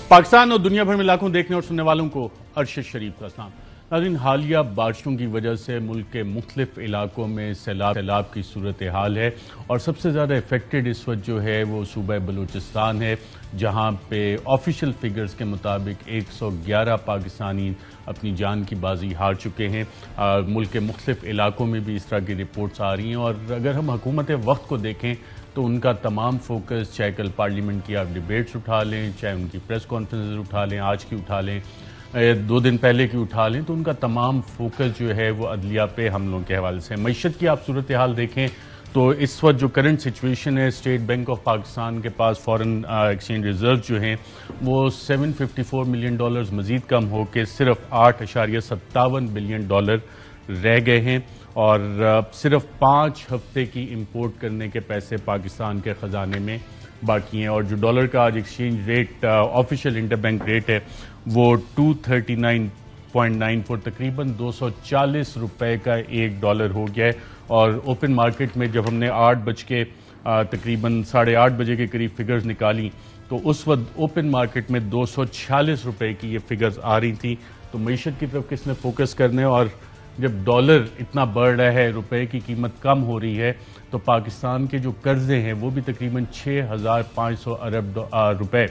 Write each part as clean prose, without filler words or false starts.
پاکستان اور دنیا بھر میں لاکھوں دیکھنے اور سننے والوں کو عرش شریف کا سلام۔ ناظرین، حالیہ بارشوں کی وجہ سے ملک کے مختلف علاقوں میں سیلاب کی صورتحال ہے اور سب سے زیادہ افیکٹڈ اس وقت جو ہے وہ صوبہ بلوچستان ہے، جہاں پہ آفیشل فگرز کے مطابق 111 پاکستانی اپنی جان کی بازی ہار چکے ہیں۔ ملک کے مختلف علاقوں میں بھی اس طرح کی رپورٹس آ رہی ہیں، اور اگر ہم حکومت وقت کو دیکھیں تو ان کا تمام فوکس، چاہے کل پارلیمنٹ کی آپ ڈیبیٹس اٹھا لیں، چاہے ان کی پریس کانفرنسز اٹھا لیں، آج کی اٹھا لیں، 2 دن پہلے کی اٹھا لیں، تو ان کا تمام فوکس جو ہے وہ عدلیہ پہ حملوں کے حوالے سے۔ معیشت کی آپ صورتحال دیکھیں تو اس وقت جو کرنٹ سچویشن ہے، اسٹیٹ بینک آف پاکستان کے پاس فارن ایکسچینج ریزرو جو ہیں وہ $754 ملین مزید کم ہو کے صرف $8.57 بلین رہ گئے ہیں، اور صرف 5 ہفتے کی امپورٹ کرنے کے پیسے پاکستان کے خزانے میں باقی ہیں، اور جو ڈالر کا آج exchange rate official interbank rate ہے وہ 239.94 تقریباً $240 کا $1 ہو گیا ہے۔ اور اوپن مارکیٹ میں جب ہم نے 8 بج کے تقریباً 8:30 بجے کے قریب فگرز نکالی تو اس وقت اوپن مارکیٹ میں $246 کی یہ فگرز آ رہی تھی۔ تو معیشت کی طرف کس نے فوکس کرنے، اور جب ڈالر اتنا بڑھ رہا ہے، روپے کی قیمت کم ہو رہی ہے، تو پاکستان کے جو قرضے ہیں وہ بھی تقریباً 6,500 ارب روپے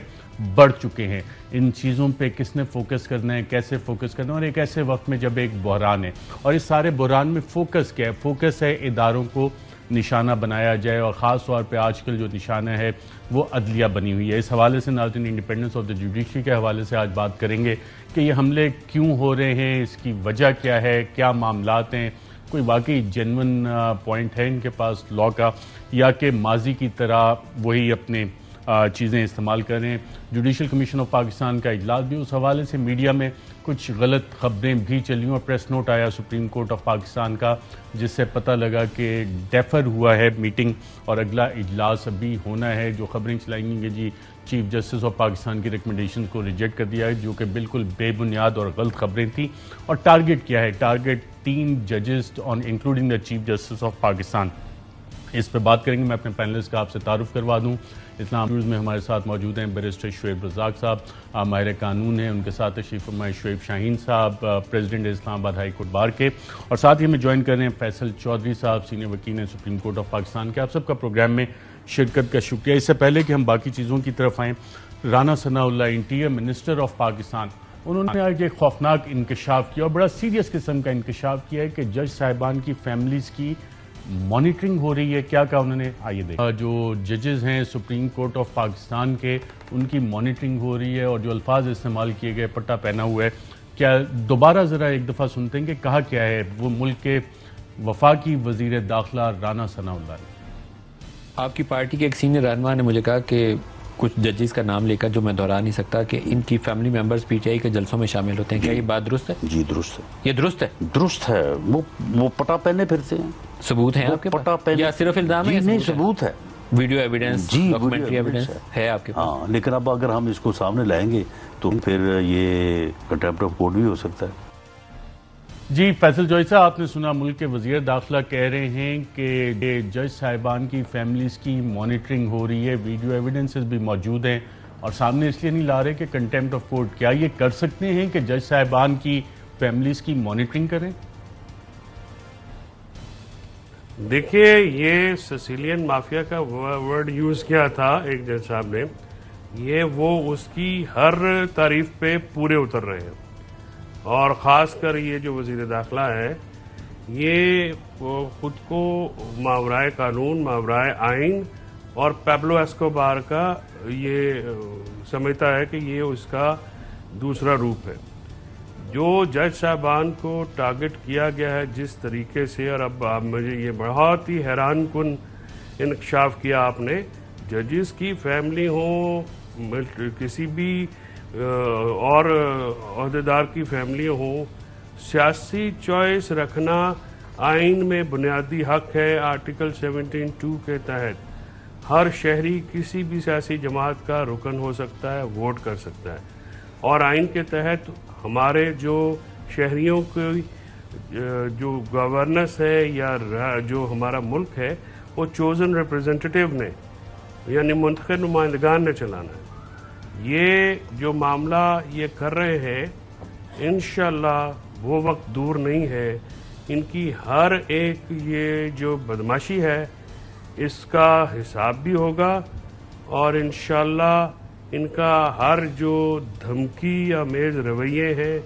بڑھ چکے ہیں۔ ان چیزوں پہ کس نے فوکس کرنا ہے، کیسے فوکس کرنا ہے، اور ایک ایسے وقت میں جب ایک بحران ہے، اور اس سارے بحران میں فوکس کیا ہے؟ فوکس ہے اداروں کو نشانہ بنایا جائے، اور خاص طور پہ آج کل جو نشانہ ہے وہ عدلیہ بنی ہوئی ہے۔ اس حوالے سے ناظرین انڈیپینڈنس آف دا جوڈیشری کے حوالے سے آج بات کریں گے کہ یہ حملے کیوں ہو رہے ہیں، اس کی وجہ کیا ہے، کیا معاملات ہیں، کوئی واقعی جینون پوائنٹ ہے ان کے پاس لا کا، یا کہ ماضی کی طرح وہی اپنے چیزیں استعمال کر رہے ہیں۔ جوڈیشل کمیشن آف پاکستان کا اجلاس بھی، اس حوالے سے میڈیا میں کچھ غلط خبریں بھی چلی، اور پریس نوٹ آیا سپریم کورٹ آف پاکستان کا جس سے پتہ لگا کہ ڈیفر ہوا ہے میٹنگ اور اگلا اجلاس ابھی ہونا ہے۔ جو خبریں چلائیں گی کہ جی چیف جسٹس آف پاکستان کی ریکمنڈیشن کو ریجیکٹ کر دیا ہے، جو کہ بالکل بے بنیاد اور غلط خبریں تھیں۔ اور ٹارگٹ کیا ہے؟ ٹارگٹ 3 ججز including the chief justice of Pakistan. اس پہ بات کریں گے۔ میں اپنے پینلسٹ کا آپ سے تعارف کروا دوں۔ اسلام نیوز میں ہمارے ساتھ موجود ہیں بیرسٹر شعیب رزاق صاحب، ماہر قانون ہیں، ان کے ساتھ تشریف فرمائے شعیب شاہین صاحب، پریزیڈنٹ اسلام آباد ہائی کورٹ بار کے، اور ساتھ ہی ہمیں جوائن کر رہے ہیں فیصل چودھری صاحب، سینئر وکیل ہیں سپریم کورٹ آف پاکستان کے۔ آپ سب کا پروگرام میں شرکت کا شکریہ۔ اس سے پہلے کہ ہم باقی چیزوں کی طرف آئیں، رانا ثناء اللہ انٹیریئر منسٹر آف پاکستان، انہوں نے آج ایک خوفناک انکشاف کیا اور بڑا سیریس قسم کا انکشاف کیا ہے کہ جج صاحبان کی فیملیز کی مانیٹرنگ ہو رہی ہے۔ کیا کہا انہوں نے، آئیے دیکھیں۔ جو ججز ہیں سپریم کورٹ آف پاکستان کے، ان کی مانیٹرنگ ہو رہی ہے، اور جو الفاظ استعمال کیے گئے، پٹا پہنا ہوا ہے، کیا دوبارہ ذرا ایک دفعہ سنتے ہیں کہ کہا کیا ہے وہ ملک کے وفاقی وزیر داخلہ رانا ثناء اللہ نے؟ آپ کی پارٹی کے ایک سینئر رہنما نے مجھے کہا کہ کچھ ججز کا نام لے کر، جو میں دہرا نہیں سکتا، کہ ان کی family members P T I کے جلسوں میں شامل ہوتے ہیں۔ کیا یہ بات درست ہے؟ جی درست ہے۔ یہ درست ہے؟ درست ہے۔ وہ پٹا پہنے پھرتے ہیں۔ ثبوت ہیں آپ کے پاس یا صرف الزام ہے؟ نہیں، ثبوت ہے۔ ویڈیو ایویڈنس، ڈاکومنٹری ایویڈنس ہے آپ کے پاس؟ ہاں، لیکن اب اگر ہم اس کو سامنے لائیں گے تو پھر یہ کنٹیمپٹ آف کورٹ بھی ہو سکتا ہے۔ جی فیصل جوئی صاحب، آپ نے سنا ملک کے وزیر داخلہ کہہ رہے ہیں کہ جج صاحبان کی فیملیز کی مانیٹرنگ ہو رہی ہے، ویڈیو ایویڈنسز بھی موجود ہیں، اور سامنے اس لیے نہیں لا رہے کہ کنٹیمپٹ آف کورٹ۔ کیا یہ کر سکتے ہیں کہ جج صاحبان کی فیملیز کی مانیٹرنگ کریں؟ دیکھیے، یہ سسیلین مافیا کا ورڈ یوز کیا تھا ایک جج صاحب نے، یہ وہ اس کی ہر تعریف پہ پورے اتر رہے ہیں، اور خاص کر یہ جو وزیر داخلہ ہے، یہ خود کو ماورائے قانون، ماورائے آئین اور پیبلو ایسکوبار کا یہ سمجھتا ہے کہ یہ اس کا دوسرا روپ ہے۔ جو جج صاحبان کو ٹارگٹ کیا گیا ہے جس طریقے سے، اور اب مجھے یہ بہت ہی حیران کن انکشاف کیا آپ نے، ججز کی فیملی ہوں، کسی بھی اور عہدیدار کی فیملی ہوں، سیاسی چوائس رکھنا آئین میں بنیادی حق ہے۔ آرٹیکل 17(2) کے تحت ہر شہری کسی بھی سیاسی جماعت کا رکن ہو سکتا ہے، ووٹ کر سکتا ہے، اور آئین کے تحت ہمارے جو شہریوں کی جو گورننس ہے یا جو ہمارا ملک ہے وہ چوزن ریپرزنٹیٹیو نے، یعنی منتخب نمائندگان نے چلانا ہے۔ یہ جو معاملہ یہ کر رہے ہیں انشاءاللہ وہ وقت دور نہیں ہے، ان کی ہر ایک یہ جو بدماشی ہے اس کا حساب بھی ہوگا، اور انشاءاللہ ان کا ہر جو دھمکی آمیز رویے ہیں،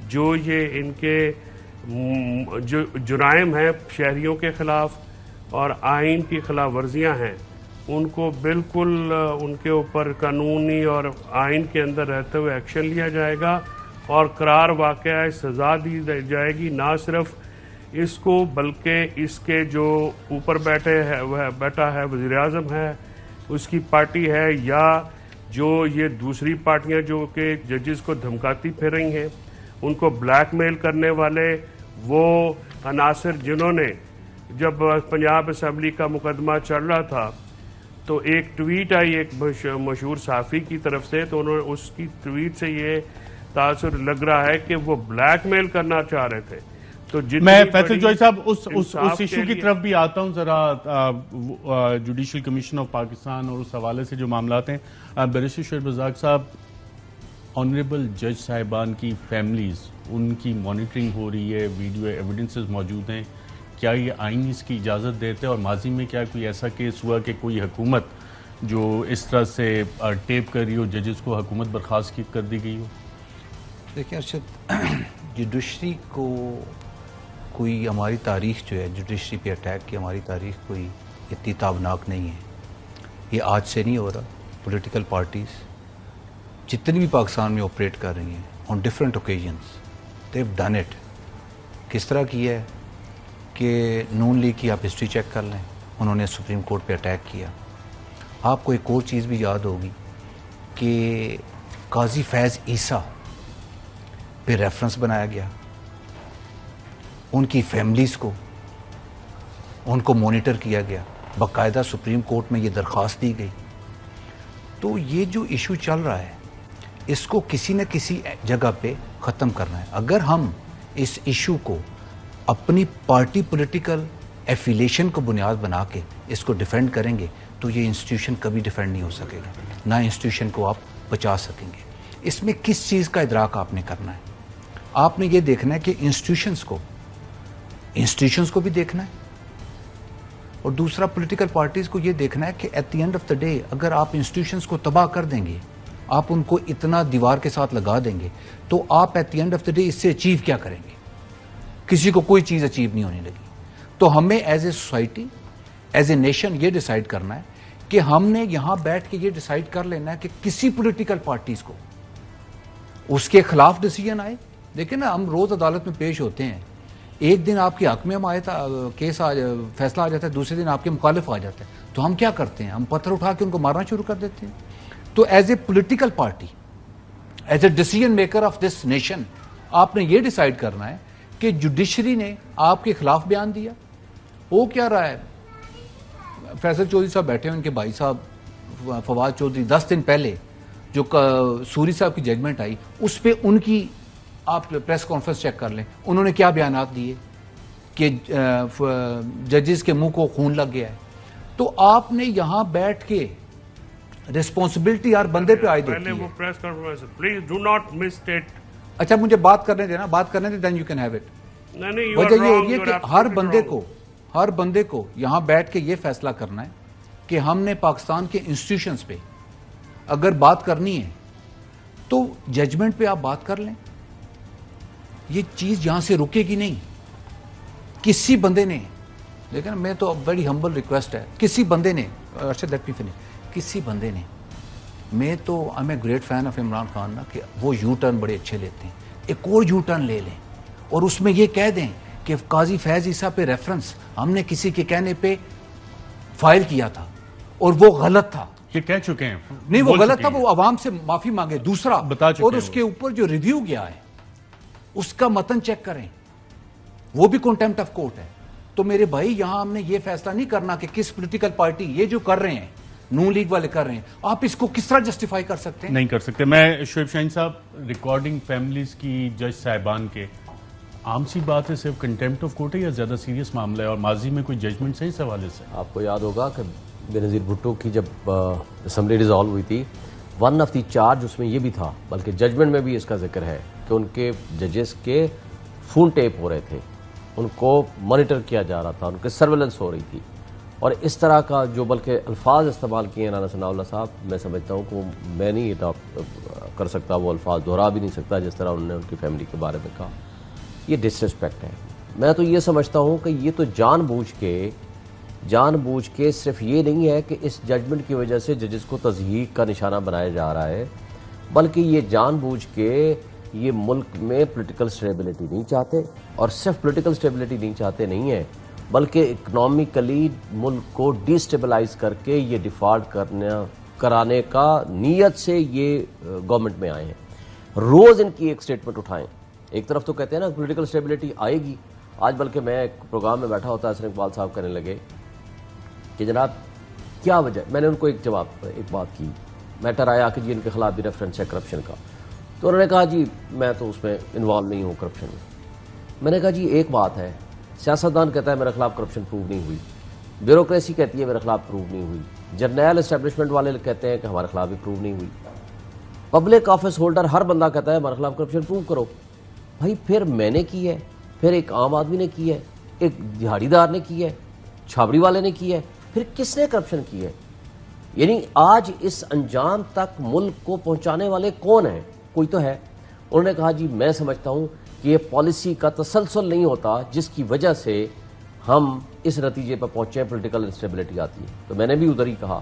جو یہ ان کے جو جرائم ہیں شہریوں کے خلاف اور آئین کی خلاف ورزیاں ہیں، ان کو بالکل ان کے اوپر قانونی اور آئین کے اندر رہتے ہوئے ایکشن لیا جائے گا اور قرار واقعہ سزا دی جائے گی، نہ صرف اس کو بلکہ اس کے جو اوپر بیٹھا ہے وزیر اعظم ہے، اس کی پارٹی ہے، یا جو یہ دوسری پارٹیاں جو کہ ججز کو دھمکاتی پھر رہی ہیں، ان کو بلیک میل کرنے والے وہ عناصر جنہوں نے جب پنجاب اسمبلی کا مقدمہ چل رہا تھا تو ایک ٹویٹ آئی ایک مشہور صحافی کی طرف سے، تو انہوں نے اس کی ٹویٹ سے یہ تاثر لگ رہا ہے کہ وہ بلیک میل کرنا چاہ رہے تھے. تو میں فیصل جوئی صاحب اس ایشو کی طرف بھی آتا ہوں ذرا، جوڈیشل کمیشن آف پاکستان اور اس حوالے سے جو معاملات ہیں. بیرسٹر شعیب رزاق صاحب، آنریبل جج صاحبان کی فیملیز، ان کی مانیٹرنگ ہو رہی ہے، ویڈیو ایویڈنسز موجود ہیں، کیا یہ آئین اس کی اجازت دیتے ہیں؟ اور ماضی میں کیا کوئی ایسا کیس ہوا کہ کوئی حکومت جو اس طرح سے ٹیپ کر رہی ہو ججز کو، حکومت برخاست کر دی گئی ہو؟ دیکھیں ارشد، جوڈیشری کو کوئی ہماری تاریخ جو ہے جوڈیشری پہ اٹیک کی ہماری تاریخ کوئی اتنی تابناک نہیں ہے. یہ آج سے نہیں ہو رہا. پولیٹیکل پارٹیز جتنی بھی پاکستان میں آپریٹ کر رہی ہیں on different occasions they have done it. کس طرح کیا ہے کہ نون لیگ کی آپ ہسٹری چیک کر لیں، انہوں نے سپریم کورٹ پہ اٹیک کیا. آپ کو ایک اور چیز بھی یاد ہوگی کہ قاضی فیض عیسیٰ پہ ریفرنس بنایا گیا، ان کی فیملیز کو ان کو مانیٹر کیا گیا، باقاعدہ سپریم کورٹ میں یہ درخواست دی گئی. تو یہ جو ایشو چل رہا ہے اس کو کسی نہ کسی جگہ پہ ختم کرنا ہے. اگر ہم اس ایشو کو اپنی پارٹی پولیٹیکل ایفیلیشن کو بنیاد بنا کے اس کو ڈیفینڈ کریں گے تو یہ انسٹیٹیوشن کبھی ڈیفینڈ نہیں ہو سکے گا، نہ انسٹیٹیوشن کو آپ بچا سکیں گے. اس میں کس چیز کا ادراک آپ نے کرنا ہے؟ آپ نے یہ دیکھنا ہے کہ انسٹیٹیوشنز کو بھی دیکھنا ہے، اور دوسرا پولیٹیکل پارٹیز کو یہ دیکھنا ہے کہ at the end of the day اگر آپ انسٹیٹیوشنز کو تباہ کر دیں گے، آپ ان کو اتنا دیوار کے ساتھ لگا دیں گے، تو آپ at the end of the day اس سے اچیو کیا کریں گے؟ کسی کو کوئی چیز اچیو نہیں ہونے لگی. تو ہمیں as a society, as a nation یہ ڈیسائیڈ کرنا ہے کہ ہم نے یہاں بیٹھ کے یہ ڈیسائیڈ کر لینا ہے کہ کسی پولیٹیکل پارٹیز کو اس کے خلاف ڈیسیجن آئے. دیکھیں نا، ہم روز عدالت میں پیش ہوتے ہیں، ایک دن آپ کے حق میں کیس فیصلہ آ جاتا ہے، دوسرے دن آپ کے مخالف آ جاتا ہے. تو ہم کیا کرتے ہیں؟ ہم پتھر اٹھا کے ان کو مارنا شروع کر دیتے ہیں. تو as a political party, as a decision maker of this nation, آپ نے یہ ڈیسائیڈ کرنا ہے کہ جوڈیشری نے آپ کے خلاف بیان دیا. وہ کیا رہا ہے؟ فیصل چودھری صاحب بیٹھے ہیں، ان کے بھائی صاحب فواد چودھری 10 دن پہلے جو سوری صاحب کی ججمنٹ آئی اس پہ ان کی آپ پریس کانفرنس چیک کر لیں، انہوں نے کیا بیانات دیے کہ ججز کے منہ کو خون لگ گیا ہے. تو آپ نے یہاں بیٹھ کے ریسپانسبلٹی ہر بندے پہ عائد ہوتی ہے. Press conference please do not miss it. اچھا مجھے بات کرنے دینا، بات کرنے دیں، then you can have it. وجہ یہ ہوگی کہ ہر بندے کو یہاں بیٹھ کے یہ فیصلہ کرنا ہے کہ ہم نے پاکستان کے انسٹیٹیوشنز پہ اگر بات کرنی ہے تو ججمنٹ پہ آپ بات کر لیں. یہ چیز یہاں سے رکے گی نہیں. کسی بندے نے، لیکن میں تو بڑی ہمبل ریکویسٹ ہے، کسی بندے نے، کسی بندے نے، میں تو I am a great fan of Imran Khan نا، کہ وہ یو ٹرن بڑے اچھے لیتے ہیں. ایک اور یو ٹرن لے لیں اور اس میں یہ کہہ دیں کہ قاضی فیض عیسیٰ پہ ریفرنس ہم نے کسی کے کہنے پہ فائل کیا تھا اور وہ غلط تھا. یہ کہہ چکے ہیں. نہیں، وہ غلط تھا، وہ عوام سے معافی مانگے. دوسرا، اور اس کے اوپر جو ریویو گیا ہے اس کا متن چیک کریں، وہ بھی کنٹیمپٹ آف کورٹ ہے. تو میرے بھائی، یہاں ہم نے یہ فیصلہ نہیں کرنا کہ کس پولیٹیکل پارٹی یہ جو کر رہے ہیں، نون لیگ والے کر رہے ہیں، آپ اس کو کس طرح جسٹیفائی کر سکتے ہیں؟ نہیں کر سکتے. میں شعیب شاہین صاحب، ریکارڈنگ فیملیز کی جج صاحبان کے، عام سی بات ہے، صرف کنٹیمپٹ آف کورٹ ہے یا زیادہ سیریس معاملہ ہے؟ اور ماضی میں کوئی ججمنٹ سے اس حوالے سے آپ کو یاد ہوگا کہ بے نظیر بھٹو کی جب اسمبلی ڈیزالو ہوئی تھی ون آف دی چارج اس میں یہ بھی تھا، بلکہ ججمنٹ میں بھی اس کا ذکر ہے کہ ان کے ججز کے فون ٹیپ ہو رہے تھے، ان کو مانیٹر کیا جا رہا تھا، ان کے سرویلنس ہو رہی تھی، اور اس طرح کا جو بلکہ الفاظ استعمال کیے ہیں رانا ثناء اللہ صاحب، میں سمجھتا ہوں کہ میں نہیں اڈاپٹ کر سکتا، وہ الفاظ دہرا بھی نہیں سکتا جس طرح انہوں نے ان کی فیملی کے بارے میں کہا. یہ ڈس ریسپیکٹ ہے. میں تو یہ سمجھتا ہوں کہ یہ تو جان بوجھ کے صرف یہ نہیں ہے کہ اس ججمنٹ کی وجہ سے ججز کو تضحیک کا نشانہ بنایا جا رہا ہے، بلکہ یہ جان بوجھ کے یہ ملک میں پولیٹیکل سٹیبلٹی نہیں چاہتے، اور صرف پولیٹیکل سٹیبلٹی نہیں چاہتے نہیں ہے، بلکہ اکنامکلی ملک کو ڈی سٹیبلائز کر کے یہ ڈیفالٹ کرانے کا نیت سے یہ گورنمنٹ میں آئے ہیں. روز ان کی ایک سٹیٹمنٹ اٹھائیں. ایک طرف تو کہتے ہیں نا پولیٹیکل سٹیبلٹی آئے گی. آج بلکہ میں ایک پروگرام میں بیٹھا ہوتا حسن اقبال صاحب کہنے لگے کہ جناب کیا وجہ، میں نے ان کو ایک بات کی، میٹر آیا کہ جی ان کے خلاف بھی ریفرنس ہے کرپشن کا، تو انہوں نے کہا جی میں تو اس میں انوالو نہیں ہوں کرپشن میں. میں نے کہا جی ایک بات ہے، سیاستدان کہتا ہے میرے خلاف کرپشن پروو نہیں ہوئی، بیوروکریسی کہتی ہے میرے خلاف پروو نہیں ہوئی، جرنیل اسٹیبلشمنٹ والے کہتے ہیں کہ ہمارے خلاف بھی پروو نہیں ہوئی، پبلک آفس ہولڈر ہر بندہ کہتا ہے ہمارے خلاف کرپشن پروو کرو. بھائی پھر میں نے کی ہے، پھر ایک عام آدمی نے کی ہے، ایک دہاڑی دار نے کی ہے، چھابڑی والے نے کی ہے، پھر کس نے کرپشن کی ہے؟ یعنی آج اس انجام تک ملک کو پہنچانے والے کون ہیں؟ کوئی تو ہے. انہوں نے کہا جی میں سمجھتا ہوں کہ یہ پالیسی کا تسلسل نہیں ہوتا جس کی وجہ سے ہم اس نتیجے پر پہنچے ہیں پولیٹیکل انسٹیبلٹی آتی ہے. تو میں نے بھی ادھر ہی کہا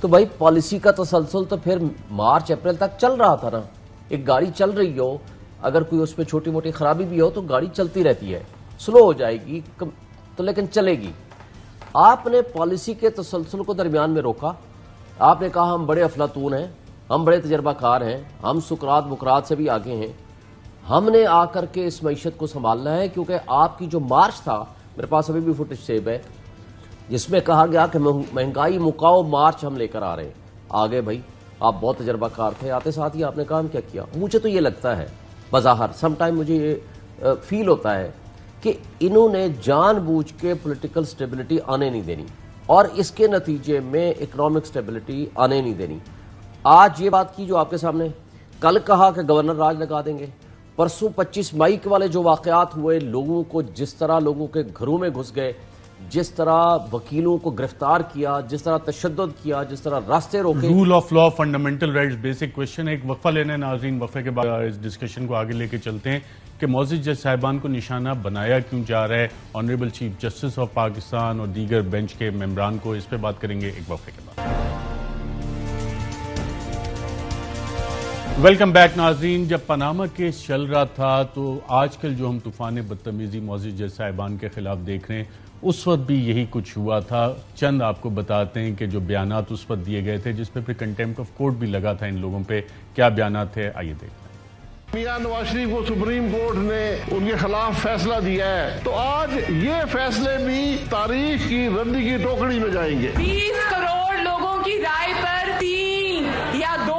تو بھائی پالیسی کا تسلسل تو پھر مارچ اپریل تک چل رہا تھا نا. ایک گاڑی چل رہی ہو، اگر کوئی اس میں چھوٹی موٹی خرابی بھی ہو تو گاڑی چلتی رہتی ہے، سلو ہو جائے گی تو لیکن چلے گی. آپ نے پالیسی کے تسلسل کو درمیان میں روکا. آپ نے کہا ہم بڑے افلاطون ہیں، ہم بڑے تجربہ کار ہیں، ہم سقراط بقراط سے بھی آگے ہیں، ہم نے آ کر کے اس معیشت کو سنبھالنا ہے. کیونکہ آپ کی جو مارچ تھا، میرے پاس ابھی بھی فوٹیج سیو ہے، جس میں کہا گیا کہ مہنگائی مکاؤ مارچ ہم لے کر آ رہے ہیں. آگے بھائی آپ بہت تجربہ کار تھے، آتے ساتھ ہی آپ نے کام کیا کیا. مجھے تو یہ لگتا ہے بظاہر سم ٹائم مجھے یہ فیل ہوتا ہے کہ انہوں نے جان بوجھ کے پولیٹیکل سٹیبلٹی آنے نہیں دینی، اور اس کے نتیجے میں اکنامک سٹیبلٹی آنے نہیں دینی. آج یہ بات کی جو آپ کے سامنے، کل کہا کہ گورنر راج لگا دیں گے، پرسوں 25 مئی کے والے جو واقعات ہوئے، لوگوں کو جس طرح لوگوں کے گھروں میں گھس گئے، جس طرح وکیلوں کو گرفتار کیا، جس طرح تشدد کیا، جس طرح راستے روکے. Rule of law, fundamental rights, basic question. ایک وقفہ لینا ہے ناظرین، وقفے کے بعد اس ڈسکشن کو آگے لے کے چلتے ہیں کہ معزز جج صاحبان کو نشانہ بنایا کیوں جا رہا ہے، honourable chief justice of Pakistan اور دیگر بینچ کے ممبران کو، اس پہ بات کریں گے ایک وقفے کے بعد. ویلکم بیک ناظرین. جب پاناما کیس چل رہا تھا تو آج کل جو ہم طوفان بدتمیزی معزز جج صاحبان کے خلاف دیکھ رہے ہیں، اس وقت بھی یہی کچھ ہوا تھا. چند آپ کو بتاتے ہیں کہ جو بیانات اس وقت دیے گئے تھے، جس پہ پھر کنٹیمپٹ آف کورٹ بھی لگا تھا ان لوگوں پہ، کیا بیانات تھے آئیے دیکھتے ہیں. میاں نواز شریف کو سپریم کورٹ نے ان کے خلاف فیصلہ دیا ہے، تو آج یہ فیصلے بھی تاریخ کی ردی کی ٹوکری میں جائیں گے. 20 کروڑ لوگوں کی رائے پر 3 یا 2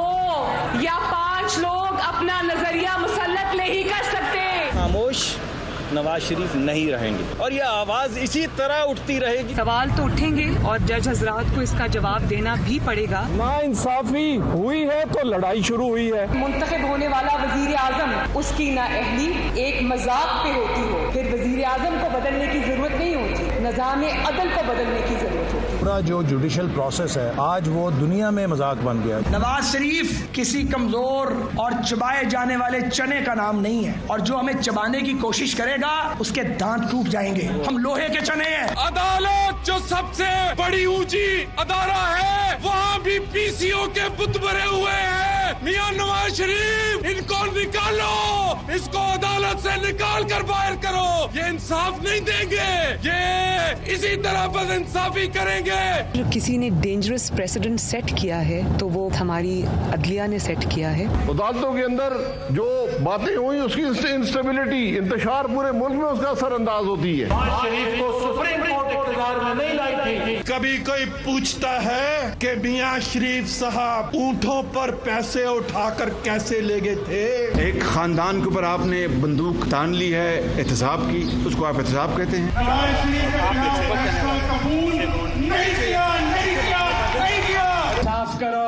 یا 5 لوگ اپنا نظریہ مسلط نہیں کر سکتے. خاموش نواز شریف نہیں رہیں گے اور یہ آواز اسی طرح اٹھتی رہے گی. سوال تو اٹھیں گے اور جج حضرات کو اس کا جواب دینا بھی پڑے گا. ناانصافی ہوئی ہے تو لڑائی شروع ہوئی ہے. منتخب ہونے والا وزیر اعظم، اس کی نااہلی ایک مذاق پہ ہوتی ہو، پھر وزیر اعظم کو بدلنے کی ضرورت نہیں ہوتی، نظام عدل کو بدلنے کی ضرورت ہوتی. پورا جو جوڈیشل پروسیس ہے آج وہ دنیا میں مذاق بن گیا. نواز شریف کسی کمزور اور چبائے جانے والے چنے کا نام نہیں ہے، اور جو ہمیں چبانے کی کوشش کرے گا اس کے دانت ٹوٹ جائیں گے. ہم لوہے کے چنے ہیں. عدالت جو سب سے بڑی اونچی ادارہ ہے، وہاں بھی پی سی او کے بت بھرے ہوئے ہیں. میاں نواز شریف ان کو نکالو، اس کو عدالت سے نکال کر باہر کرو. یہ انصاف نہیں دیں گے، یہ اسی طرح بد انصافی کریں گے. جو کسی نے ڈینجرس پریسیڈنٹ سیٹ کیا ہے تو وہ ہماری عدلیہ نے سیٹ کیا ہے. عدالتوں کے اندر جو باتیں ہوئی، اس کی انسٹیبلٹی، انتشار پورے ملک میں اس کا اثر انداز ہوتی ہے. شریف کو سپریم کورٹ اقتدار میں نہیں لائی تھی. کبھی کوئی پوچھتا ہے کہ میاں شریف صاحب اونٹوں پر پیسے اٹھا کر کیسے لے گئے تھے. ایک خاندان کے اوپر آپ نے بندوق تان لی ہے احتساب کی، اس کو آپ احتساب کہتے ہیں. صاف کرو،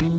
3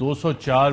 204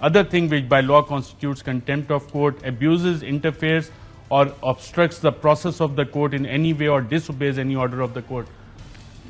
other thing which by law constitutes contempt of court, abuses, interferes or obstructs the process of the court in any way or disobeys any order of the court.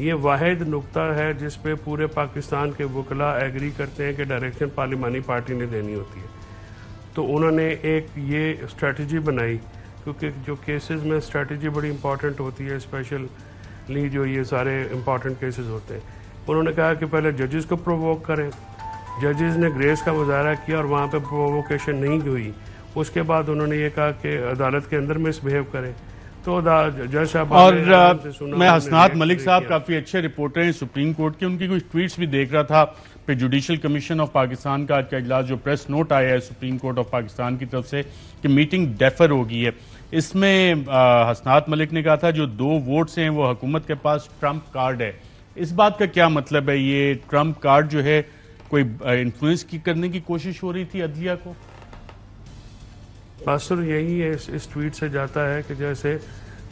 یہ واحد نقطہ ہے جس پہ پورے پاکستان کے وکلاء ایگری کرتے ہیں کہ ڈائریکشن پارلیمانی پارٹی نے دینی ہوتی ہے. تو انہوں نے ایک یہ اسٹریٹجی بنائی, کیونکہ جو کیسز میں اسٹریٹجی بڑی امپورٹنٹ ہوتی ہے, اسپیشلی جو یہ سارے امپورٹنٹ کیسز ہوتے ہیں. انہوں نے کہا کہ پہلے ججز کو پرووک کریں. ججز نے گریس کا مظاہرہ کیا اور وہاں پہ پرووکیشن نہیں ہوئی. اس کے بعد انہوں نے یہ کہا کہ عدالت کے اندر مس بہیو کریں. تو جج صاحب اور میں حسنات ملک صاحب کافی اچھے رپورٹر ہیں سپریم کورٹ کے, ان کی کچھ ٹویٹس بھی دیکھ رہا تھا پہ جوڈیشل کمیشن آف پاکستان کا آج کا اجلاس جو پریس نوٹ آیا ہے سپریم کورٹ آف پاکستان کی طرف سے کہ میٹنگ ڈیفر ہو گئی ہے. اس میں حسنات ملک نے کہا تھا جو 2 ووٹس ہیں وہ حکومت کے پاس ٹرمپ کارڈ ہے. اس بات کا کیا مطلب ہے؟ یہ ٹرمپ کارڈ جو ہے کوئی انفلوئنس کرنے کی کوشش ہو رہی تھی عدلیہ کو؟ اثر یہی ہے اس ٹویٹ سے جاتا ہے کہ جیسے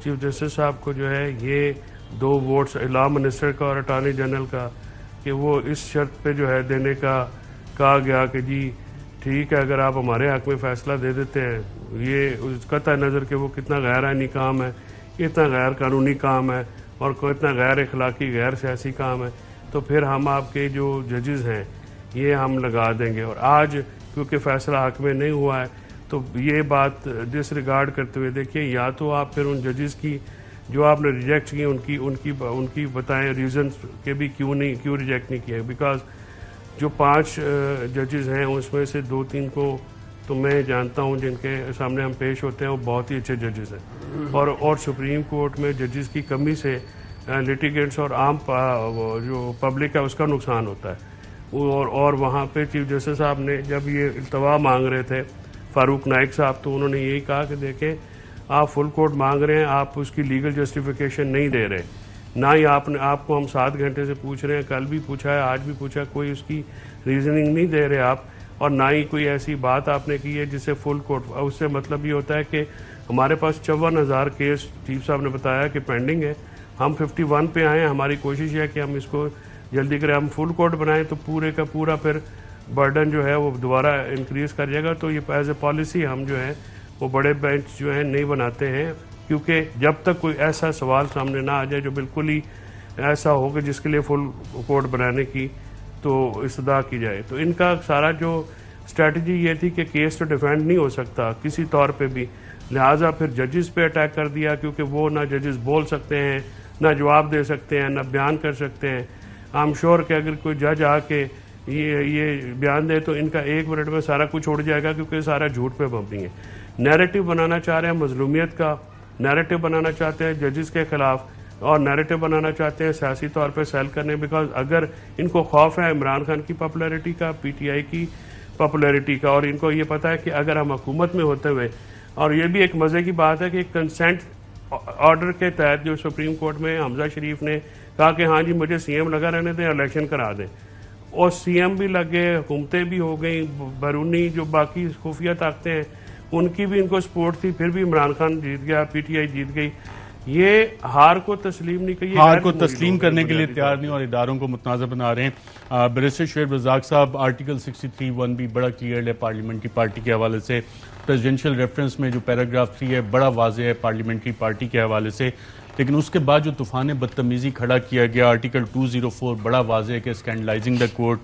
چیف جسٹس صاحب کو جو ہے یہ 2 ووٹس لا منسٹر کا اور اٹارنی جنرل کا کہ وہ اس شرط پہ جو ہے دینے کا کہا گیا کہ جی ٹھیک ہے اگر آپ ہمارے حق میں فیصلہ دے دیتے ہیں. یہ اس قطع نظر کہ وہ کتنا غیر آئینی کام ہے, اتنا غیر قانونی کام ہے اور اتنا غیر اخلاقی غیر سیاسی کام ہے, تو پھر ہم آپ کے جو ججز ہیں یہ ہم لگا دیں گے. اور آج کیونکہ فیصلہ حق میں نہیں ہوا ہے تو یہ بات ڈس ریگارڈ کرتے ہوئے دیکھیے, یا تو آپ پھر ان ججز کی جو آپ نے ریجیکٹ کی ان کی بتائیں ریزنز کہ بھی کیوں ریجیکٹ نہیں کیا. بیکاز جو 5 ججز ہیں اس میں سے 2-3 کو تو میں جانتا ہوں جن کے سامنے ہم پیش ہوتے ہیں وہ بہت ہی اچھے ججز ہیں, اور سپریم کورٹ میں ججز کی کمی سے لیٹیگنٹس اور عام جو پبلک ہے اس کا نقصان ہوتا ہے. اور وہاں پہ چیف جسٹس صاحب نے جب یہ التوا مانگ رہے تھے فاروق نائک صاحب, تو انہوں نے یہی کہا کہ دیکھیں آپ فل کورٹ مانگ رہے ہیں, آپ اس کی لیگل جسٹیفیکیشن نہیں دے رہے, نہ ہی آپ کو ہم 7 گھنٹے سے پوچھ رہے ہیں, کل بھی پوچھا ہے آج بھی پوچھا, کوئی اس کی ریزننگ نہیں دے رہے آپ, اور نہ ہی کوئی ایسی بات آپ نے کی ہے جسے فل کورٹ. اس سے مطلب یہ ہوتا ہے کہ ہمارے پاس 54,000 کیس چیف صاحب نے بتایا کہ پینڈنگ ہے, ہم 51 پہ آئے ہیں. ہماری کوشش ہے کہ ہم اس کو جلدی کریں, ہم فل کورٹ بنائیں تو پورے کا پورا پھر برڈن جو ہے وہ دوبارہ انکریز کر جائے گا. تو یہ ایز اے پالیسی ہم جو ہے وہ بڑے بینچ جو ہیں نہیں بناتے ہیں, کیونکہ جب تک کوئی ایسا سوال سامنے نہ آ جائے جو بالکل ہی ایسا ہو کہ جس کے لیے فل کورٹ بنانے کی تو استدعا کی جائے. تو ان کا سارا جو اسٹریٹجی یہ تھی کہ کیس تو ڈیفینڈ نہیں ہو سکتا کسی طور پہ بھی, لہٰذا پھر ججز پہ اٹیک کر دیا, کیونکہ وہ نہ ججز بول سکتے ہیں, نہ جواب دے سکتے ہیں, نہ بیان کر سکتے ہیں. آئی ایم شیور کہ اگر کوئی جج آ کے یہ بیان دے تو ان کا 1 منٹ میں سارا کچھ اڑ جائے گا, کیونکہ سارا جھوٹ پہ مبنی ہے. نیریٹو بنانا چاہ رہے ہیں مظلومیت کا, نیریٹو بنانا چاہتے ہیں ججز کے خلاف, اور نیریٹو بنانا چاہتے ہیں سیاسی طور پہ سیل کرنے. بیکاز اگر ان کو خوف ہے عمران خان کی پاپولیرٹی کا, پی ٹی آئی کی پاپولیرٹی کا, اور ان کو یہ پتا ہے کہ اگر ہم حکومت میں ہوتے ہوئے, اور یہ بھی ایک مزے کی بات ہے کہ کنسینٹ آرڈر کے تحت جو سپریم کورٹ میں حمزہ شریف نے کہا کہ ہاں جی مجھے سی ایم لگا رہنے دیں, الیکشن کرا دیں, اور سی ایم بھی لگ گئے, حکومتیں بھی ہو گئیں, بیرونی جو باقی خفیہ طاقتیں ہیں ان کی بھی ان کو سپورٹ تھی, پھر بھی عمران خان جیت گیا, پی ٹی آئی جیت گئی. یہ ہار کو تسلیم نہیں کی, ہار کو تسلیم کرنے کے لیے تیار نہیں اور اداروں کو متنازع بنا رہے ہیں. بیرسٹر شعیب رزاق صاحب, آرٹیکل 63(1) بھی بڑا کلیئر ہے پارلیمنٹری پارٹی کے حوالے سے, پریزیڈنشل ریفرنس میں جو پیراگراف 3 ہے بڑا واضح ہے پارلیمنٹری پارٹی کے حوالے سے, لیکن اس کے بعد جو طوفان بدتمیزی کھڑا کیا گیا آرٹیکل 204 بڑا واضح ہے کہ اسکینڈلائزنگ دا کورٹ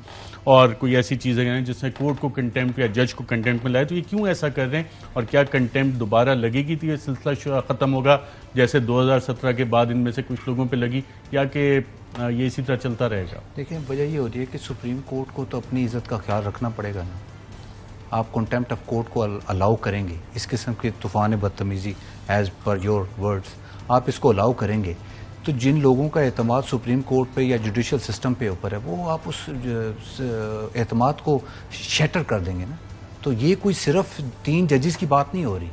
اور کوئی ایسی چیزیں ہیں جس نے کورٹ کو کنٹیمپٹ یا جج کو کنٹیمپٹ میں لائے. تو یہ کیوں ایسا کر رہے ہیں, اور کیا کنٹیمپٹ دوبارہ لگے گی تو یہ سلسلہ ختم ہوگا جیسے 2017 کے بعد ان میں سے کچھ لوگوں پہ لگی, یا کہ یہ اسی طرح چلتا رہے گا؟ دیکھیں وجہ یہ ہو رہی ہے کہ سپریم کورٹ کو تو اپنی عزت کا خیال رکھنا پڑے گا نا. آپ کنٹیمپٹ آف کورٹ کو الاؤ کریں گے, اس قسم کی طوفان بدتمیزی ایز پر یور ورڈز آپ اس کو الاؤ کریں گے, تو جن لوگوں کا اعتماد سپریم کورٹ پہ یا جوڈیشل سسٹم پہ اوپر ہے وہ آپ اس اعتماد کو شیٹر کر دیں گے نا. تو یہ کوئی صرف 3 ججز کی بات نہیں ہو رہی.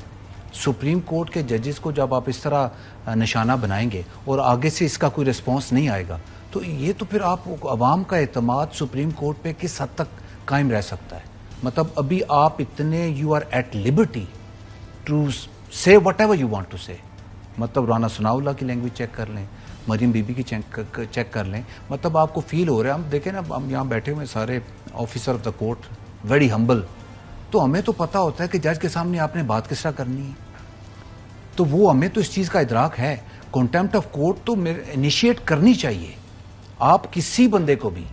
سپریم کورٹ کے ججز کو جب آپ اس طرح نشانہ بنائیں گے اور آگے سے اس کا کوئی رسپانس نہیں آئے گا تو یہ تو پھر آپ عوام کا اعتماد سپریم کورٹ پہ کس حد تک قائم رہ سکتا ہے. مطلب ابھی آپ اتنے you are at liberty to say whatever you want to say. مطلب رانا ثناء اللہ کی لینگویج چیک کر لیں, مریم بی بی کی چیک کر لیں, مطلب آپ کو فیل ہو رہا ہے. ہم دیکھیں نا, ہم یہاں بیٹھے ہوئے سارے officer of the court very humble, تو ہمیں تو پتہ ہوتا ہے کہ جج کے سامنے آپ نے بات کس طرح کرنی ہے, تو وہ ہمیں تو اس چیز کا ادراک ہے. کنٹیمپٹ آف کورٹ تو انیشیٹ کرنی چاہیے. آپ کسی بندے کو بھی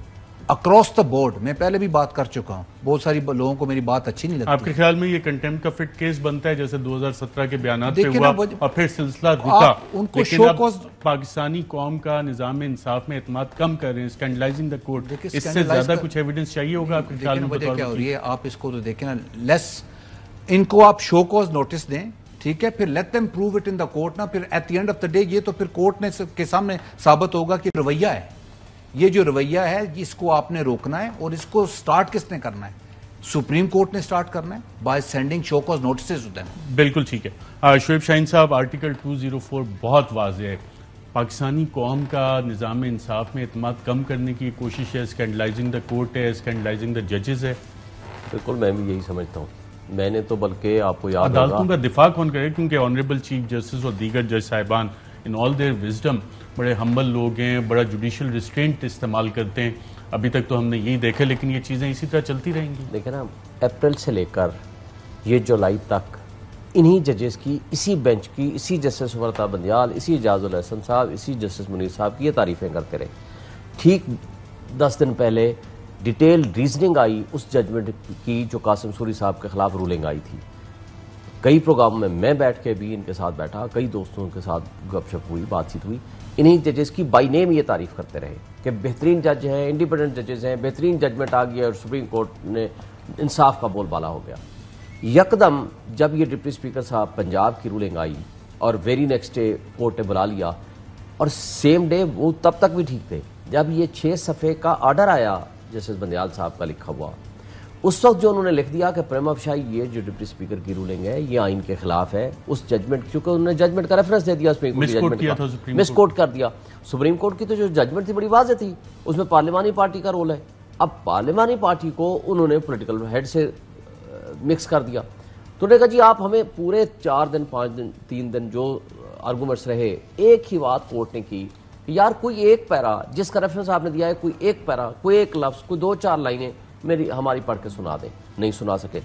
اکراس دا بورڈ، میں پہلے بھی بات کر چکا ہوں، بہت ساری لوگوں کو میری بات اچھی نہیں لگتی. آپ کے خیال میں یہ کنٹمپٹ کا فٹ کیس بنتا ہے جیسے 2017 کے بیانات پہ ہوا اور پھر سلسلہ رکا، ان کو لیکن اب پاکستانی قوم کا نظام انصاف میں اعتماد کم کر رہے ہیں، اسکینڈلائزنگ دا کورٹ، اس سے زیادہ کچھ ایویڈنس چاہیے ہوگا آپ کے خیال میں؟ وجہ کیا ہو رہی ہے، آپ اس کو تو دیکھیں نا، لیس ان کو آپ شو کوز نوٹس دیں، ٹھیک ہے، پھر let them prove it in the court نا، پھر at the end of the day یہ تو پھر کورٹ نے کے سامنے ثابت ہوگا کہ رویہ ہے، یہ جو رویہ ہے اس کو آپ نے روکنا ہے. اور اس کو سٹارٹ کس نے کرنا ہے؟ سپریم کورٹ نے سٹارٹ کرنا ہے by sending show cause notices to them. بالکل ٹھیک ہے. شعیب شاہین صاحب، آرٹیکل 204 بہت واضح ہے، پاکستانی قوم کا نظام انصاف میں اعتماد کم کرنے کی کوشش ہے، اسکینڈلائزنگ دا کورٹ ہے، اسکینڈلائزنگ دا ججز ہے. بالکل میں بھی یہی سمجھتا ہوں. میں نے تو بلکہ آپ کو یاد ہوگا عدالتوں کا دفاع کون کرے، کیونکہ آنریبل چیف جسٹس اور دیگر جج صاحبان ان آل دیئر وزڈم بڑے ہمبل لوگ ہیں، بڑا جوڈیشل ریسٹرینٹ استعمال کرتے ہیں. ابھی تک تو ہم نے یہی دیکھا، لیکن یہ چیزیں اسی طرح چلتی رہیں گی. دیکھیں نا، اپریل سے لے کر یہ جولائی تک انہی ججز کی، اسی بینچ کی، اسی جسٹس عمر بندیال، اسی اعجاز الحسن صاحب، اسی جسٹس منیر صاحب کی یہ تعریفیں کرتے رہے. ٹھیک 10 دن پہلے ڈیٹیل ریزننگ آئی اس ججمنٹ کی جو قاسم سوری صاحب کے خلاف رولنگ آئی تھی. کئی پروگراموں میں بیٹھ کے بھی ان کے ساتھ بیٹھا، کئی دوستوں کے ساتھ گپ شپ ہوئی، بات چیت ہوئی. انہی ججز کی بائی نیم یہ تعریف کرتے رہے کہ بہترین جج ہیں، انڈیپینڈنٹ ججز ہیں، بہترین ججمنٹ آ گیا اور سپریم کورٹ نے انصاف کا بول بالا ہو گیا. یکدم جب یہ ڈپٹی اسپیکر صاحب پنجاب کی رولنگ آئی اور ویری نیکسٹ ڈے کورٹ نے بلا لیا، اور سیم ڈے وہ تب تک بھی ٹھیک تھے. جب یہ 6 صفحے کا آرڈر آیا جسٹس بندیال صاحب کا لکھا ہوا، اس وقت جو انہوں نے لکھ دیا کہ پریما فشائی یہ جو ڈپٹی اسپیکر کی رولنگ ہے یہ آئین کے خلاف ہے، اس ججمنٹ، کیونکہ انہوں نے ججمنٹ کا ریفرنس دے دیا، مس کوٹ کر دیا. سپریم کورٹ کی تو جو ججمنٹ تھی بڑی واضح تھی، اس میں پارلیمانی پارٹی کا رول ہے. اب پارلیمانی پارٹی کو انہوں نے پولیٹیکل ہیڈ سے مکس کر دیا. تو نے کہا جی آپ ہمیں پورے 4 دن 5 دن 3 دن جو آرگومنٹس رہے، ایک ہی بات کورٹ نے کی، یار کوئی ایک پیرا جس کا ریفرنس آپ نے دیا ہے، کوئی ایک پیرا، کوئی ایک لفظ، کوئی 2-4 لائنیں ہماری پڑھ کے سنا دیں. نہیں سنا سکے.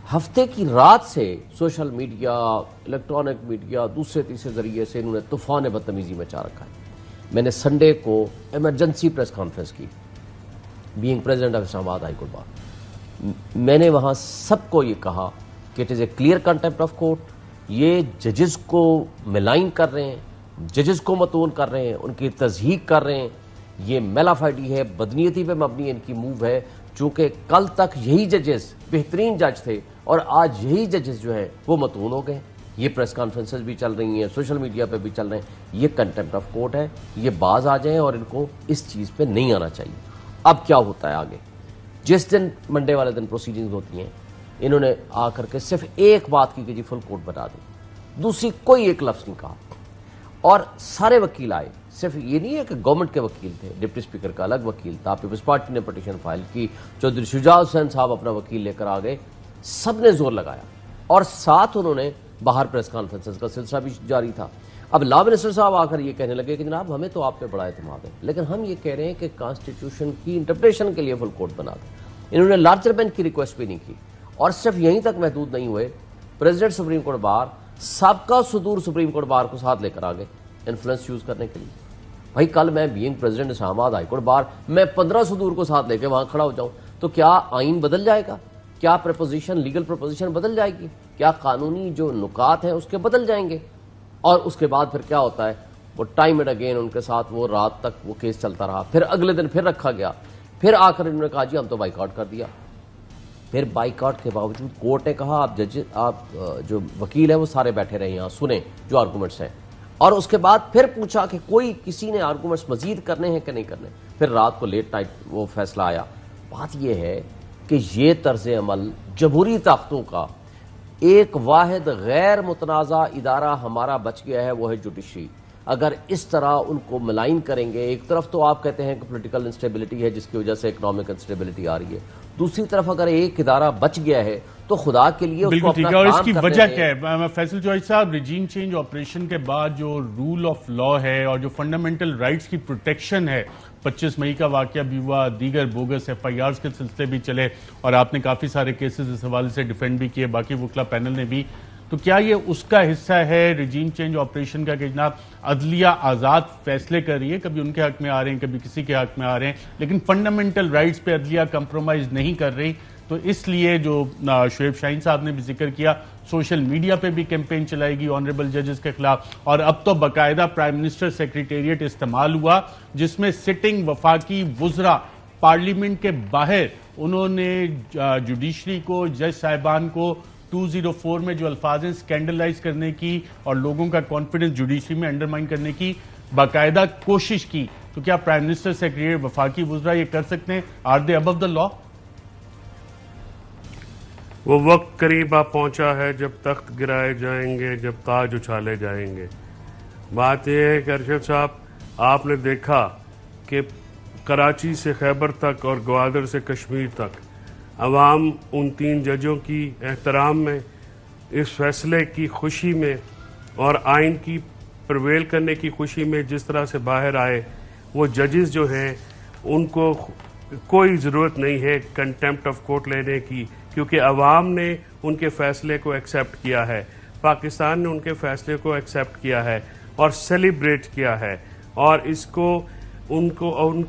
ہفتے کی رات سے سوشل میڈیا، الیکٹرانک میڈیا، دوسرے تیسرے ذریعے سے انہوں نے طوفان بدتمیزی مچا رکھا ہے. میں نے سنڈے کو ایمرجنسی پریس کانفرنس کی، بینگ پریزیڈنٹ آف اسلام آباد ہائی کورٹ بار. میں نے وہاں سب کو یہ کہا کہ it is a clear contempt of court. یہ ججز کو ملائن کر رہے ہیں، ججز کو متون کر رہے ہیں، ان کی تضحیق کر رہے ہیں. یہ میلافائڈی ہے، بدنیتی پہ مبنی ان کی موو ہے. چونکہ کل تک یہی ججز بہترین جج تھے اور آج یہی ججز جو ہیں وہ متون ہو گئے. یہ پریس کانفرنسز بھی چل رہی ہیں، سوشل میڈیا پہ بھی چل رہے ہیں. یہ کنٹمپٹ آف کورٹ ہے. یہ باز آ جائیں اور ان کو اس چیز پہ نہیں آنا چاہیے. اب کیا ہوتا ہے آگے؟ جس دن منڈے والے دن پروسیڈنگز ہوتی ہیں، انہوں نے آ کر کے صرف ایک بات کی کہ جی فل کورٹ بتا دیں، دوسری کوئی ایک لفظ نہیں کہا. اور سارے وکیل آئے. صرف یہ نہیں ہے کہ گورنمنٹ کے وکیل تھے، ڈپٹی اسپیکر کا الگ وکیل تھا، پیپلز پارٹی نے پٹیشن فائل کی، چودھری شجاع حسین صاحب اپنا وکیل لے کر آ گئے. سب نے زور لگایا اور ساتھ انہوں نے باہر پریس کانفرنسز کا سلسلہ بھی جاری تھا. اب لا منسٹر صاحب آ کر یہ کہنے لگے کہ جناب ہمیں تو آپ پہ بڑا اعتماد ہے، لیکن ہم یہ کہہ رہے ہیں کہ کانسٹیٹیوشن کی انٹرپریشن کے لیے فل کورٹ بنا دیں. انہوں نے لارجر بینچ کی ریکویسٹ بھی نہیں کی. اور صرف یہیں تک محدود نہیں ہوئے، پریزیڈنٹ سپریم کورٹ بار سابقہ صدور سپریم کورٹ بار کو ساتھ لے کر آ گئے انفلوئنس یوز کرنے کے لیے. بھائی کل میں بینگ پریزیڈنٹ اسلام آباد ہائی کورٹ بار میں 15 صدور کو ساتھ لے کے وہاں کھڑا ہو جاؤں تو کیا آئین بدل جائے گا؟ کیا پریپوزیشن، لیگل پریپوزیشن بدل جائے گی؟ کیا قانونی جو نکات ہیں اس کے بدل جائیں گے؟ اور اس کے بعد پھر کیا ہوتا ہے، وہ ٹائم اینڈ اگین ان کے ساتھ وہ رات تک وہ کیس چلتا رہا. پھر اگلے دن پھر رکھا گیا، پھر آ کر انہوں نے کہا جی ہم تو بائیکاٹ کر دیا. پھر بائیکاٹ کے باوجود کورٹ نے کہا آپ جج، آپ جو وکیل ہیں وہ سارے بیٹھے رہے یہاں سنیں جو آرگومنٹس ہیں. اور اس کے بعد پھر پوچھا کہ کوئی کسی نے آرگومنٹس مزید کرنے ہیں کہ نہیں کرنے. پھر رات کو لیٹ نائٹ وہ فیصلہ آیا. بات یہ ہے کہ یہ طرز عمل جمہوری طاقتوں کا ایک واحد غیر متنازع ادارہ ہمارا بچ گیا ہے، وہ ہے جوڈیشری. اگر اس طرح ان کو ملائن کریں گے، ایک طرف تو آپ کہتے ہیں کہ پولیٹیکل انسٹیبلٹی ہے جس کی وجہ سے اکنامک انسٹیبلٹی آ رہی ہے، دوسری طرف اگر ایک ادارہ بچ گیا ہے تو خدا کے لیے اس کو اپنا اور اس کام کی کرنے وجہ دیں. کیا ہے فیصل جوہری صاحب؟ رجیم چینج آپریشن کے بعد جو رول آف لا ہے اور جو فنڈامنٹل رائٹس کی پروٹیکشن ہے، 25 مئی کا واقعہ بھی ہوا، دیگر بوگس ایف آئی آرز کے سلسلے بھی چلے اور آپ نے کافی سارے کیسز اس حوالے سے ڈیفینڈ بھی کیے، باقی وکلا پینل نے بھی. تو کیا یہ اس کا حصہ ہے رجیم چینج آپریشن کا کہ جناب عدلیہ آزاد فیصلے کر رہی ہے، کبھی ان کے حق میں آ رہے ہیں کبھی کسی کے حق میں آ رہے ہیں، لیکن فنڈامنٹل رائٹس پہ عدلیہ کمپرومائز نہیں کر رہی؟ تو اس لیے جو شعیب شاہین صاحب نے بھی ذکر کیا، سوشل میڈیا پہ بھی کیمپین چلائے گی آنریبل ججز کے خلاف، اور اب تو باقاعدہ پرائم منسٹر سیکریٹریٹ استعمال ہوا جس میں سٹنگ وفاقی وزراء پارلیمنٹ کے باہر انہوں نے جوڈیشری کو، جج صاحبان کو 204 میں جو الفاظ ہیں اسکینڈلائز کرنے کی اور لوگوں کا کانفیڈنس جوڈیشری میں انڈرمائن کرنے کی باقاعدہ کوشش کی. تو کیا پرائم منسٹر سیکریٹریٹ وفاقی وزراء یہ کر سکتے ہیں؟ آر دے ابو دا لا؟ وہ وقت قریب آ پہنچا ہے جب تخت گرائے جائیں گے، جب تاج اچھالے جائیں گے. بات یہ ہے کہ ارشد صاحب آپ نے دیکھا کہ کراچی سے خیبر تک اور گوادر سے کشمیر تک عوام ان 3 ججوں کی احترام میں، اس فیصلے کی خوشی میں اور آئین کی پرویل کرنے کی خوشی میں جس طرح سے باہر آئے. وہ ججز جو ہیں ان کو کوئی ضرورت نہیں ہے کنٹیمپٹ آف کورٹ لینے کی، کیونکہ عوام نے ان کے فیصلے کو ایکسیپٹ کیا ہے، پاکستان نے ان کے فیصلے کو ایکسیپٹ کیا ہے اور سیلیبریٹ کیا ہے، اور اس کو ان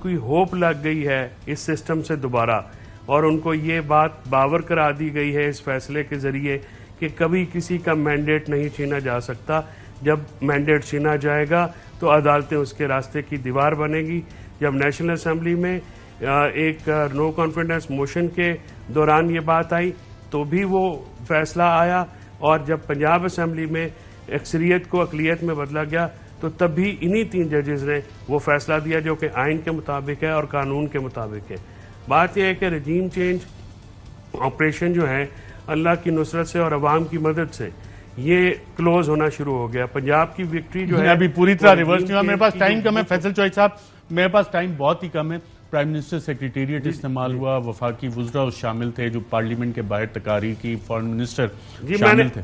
کی ہوپ لگ گئی ہے اس سسٹم سے دوبارہ، اور ان کو یہ بات باور کرا دی گئی ہے اس فیصلے کے ذریعے کہ کبھی کسی کا مینڈیٹ نہیں چھینا جا سکتا. جب مینڈیٹ چھینا جائے گا تو عدالتیں اس کے راستے کی دیوار بنے گی. جب نیشنل اسمبلی میں ایک نو کانفیڈنس موشن کے دوران یہ بات آئی تو بھی وہ فیصلہ آیا، اور جب پنجاب اسمبلی میں اکثریت کو اقلیت میں بدلا گیا تو تب بھی انہی 3 ججز نے وہ فیصلہ دیا جو کہ آئین کے مطابق ہے اور قانون کے مطابق ہے. بات یہ ہے کہ رجیم چینج آپریشن جو ہے اللہ کی نصرت سے اور عوام کی مدد سے یہ کلوز ہونا شروع ہو گیا. پنجاب کی وکٹری جو ہے ابھی پوری طرح ریورس نہیں ہوا. میرے پاس ٹائم کم ہے فیصل چوہدری صاحب، میرے پاس ٹائم بہت ہی کم ہے. پرائم منسٹر سیکریٹریٹ استعمال ہوا، وفاقی وزراء شامل تھے جو پارلیمنٹ کے باہر تقاریر کی، فارن منسٹر شامل تھے.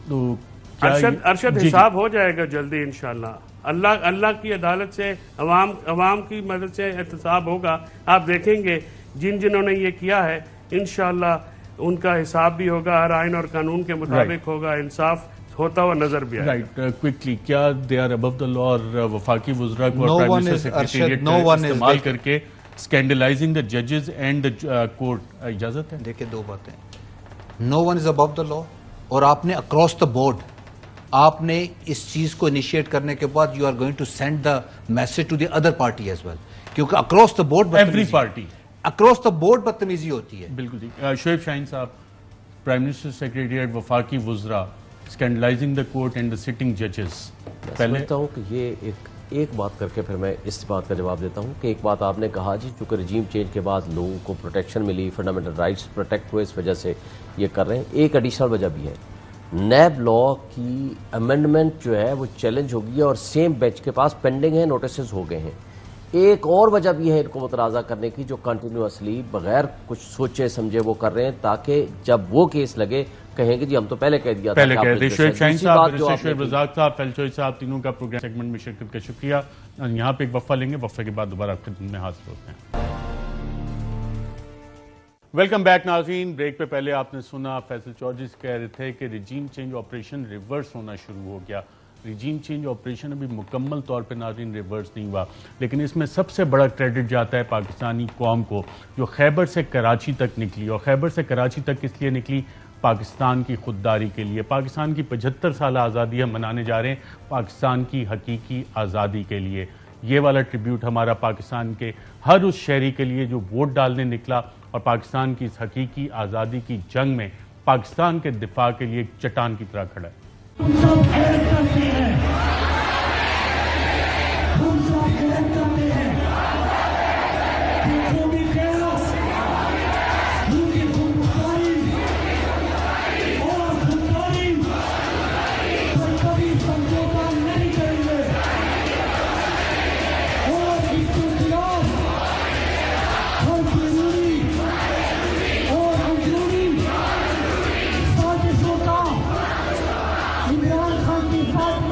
تو ارشد حساب ہو جائے گا جلدی انشاءاللہ. اللہ کی عدالت سے عوام کی مدد سے احتساب ہوگا. آپ دیکھیں گے جنہوں نے یہ کیا ہے انشاءاللہ ان کا حساب بھی ہوگا، ہر آئین اور قانون کے مطابق ہوگا، انصاف ہوتا ہوا نظر بھی آئے. رائٹ، کوئکلی، کیا دے آر ابو دا لا اور وفاقی وزراء کو پرائم منسٹر سیکریٹریٹ استعمال کر کے اسکینڈلائزنگ دا ججز اینڈ دا کورٹ اجازت ہے؟ دیکھیں 2 باتیں. نو ون از ابو دا لا، اور آپ نے اکراس دا بورڈ آپ نے اس چیز کو انیشیٹ کرنے کے بعد you are going to send the message to the other party as well, کیونکہ across the board every party across the board بدتمیزی ہوتی ہے. بالکل جی. شعیب شاہین صاحب، پرائم منسٹر سیکریٹریٹ وفاقی وزراء scandalising the court and the sitting ججز. پہلے سمجھتا ہوں کہ یہ ایک بات کر کے پھر میں اس بات کا جواب دیتا ہوں کہ ایک بات آپ نے کہا جی چونکہ رجیم چینج کے بعد لوگوں کو پروٹیکشن ملی، فنڈامنٹل رائٹس پروٹیکٹ ہوئے، اس وجہ سے یہ کر رہے ہیں. ایک ایڈیشنل وجہ بھی ہے، نیب لا کی امینڈمنٹ جو ہے وہ چیلنج ہو گئی ہے اور سیم بینچ کے پاس پینڈنگ ہے، نوٹسز ہو گئے ہیں. ایک اور وجہ بھی ہے ان کو متنازع کرنے کی جو کنٹینیوسلی بغیر کچھ سوچے سمجھے وہ کر رہے ہیں، تاکہ جب وہ کیس لگے کہیں گے جی ہم تو پہلے کہہ دیا تھا. پہلے کہہ دیں. شعیب شاہین صاحب، شعیب رزاق صاحب، فیصل چوہدری صاحب، تینوں کا پروگرام سیگمنٹ میں شرکت کا شکریہ. یہاں پہ ایک وقفہ لیں گے، وقفے کے بعد دوبارہ آپ خدمت میں حاضر ہوتے ہیں. ویلکم بیک ناظرین. بریک پہ پہلے آپ نے سنا فیصل چوہدری کہہ رہے تھے کہ رجیم چینج آپریشن ریورس ہونا شروع ہو گیا. رجیم چینج آپریشن ابھی مکمل طور پہ ناظرین ریورس نہیں ہوا، لیکن اس میں سب سے بڑا کریڈٹ جاتا ہے پاکستانی قوم کو جو خیبر سے کراچی تک نکلی، اور خیبر سے کراچی تک اس لیے نکلی پاکستان کی خودداری کے لیے. پاکستان کی 75 سالہ آزادی ہم منانے جا رہے ہیں پاکستان کی حقیقی آزادی کے لیے. یہ والا ٹریبیوٹ ہمارا پاکستان کے ہر اس شہری کے لیے جو ووٹ ڈالنے نکلا اور پاکستان کی اس حقیقی آزادی کی جنگ میں پاکستان کے دفاع کے لیے ایک چٹان کی طرح کھڑا ہے. عمران خان کی ساتھ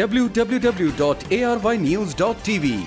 www.arYnews.tv।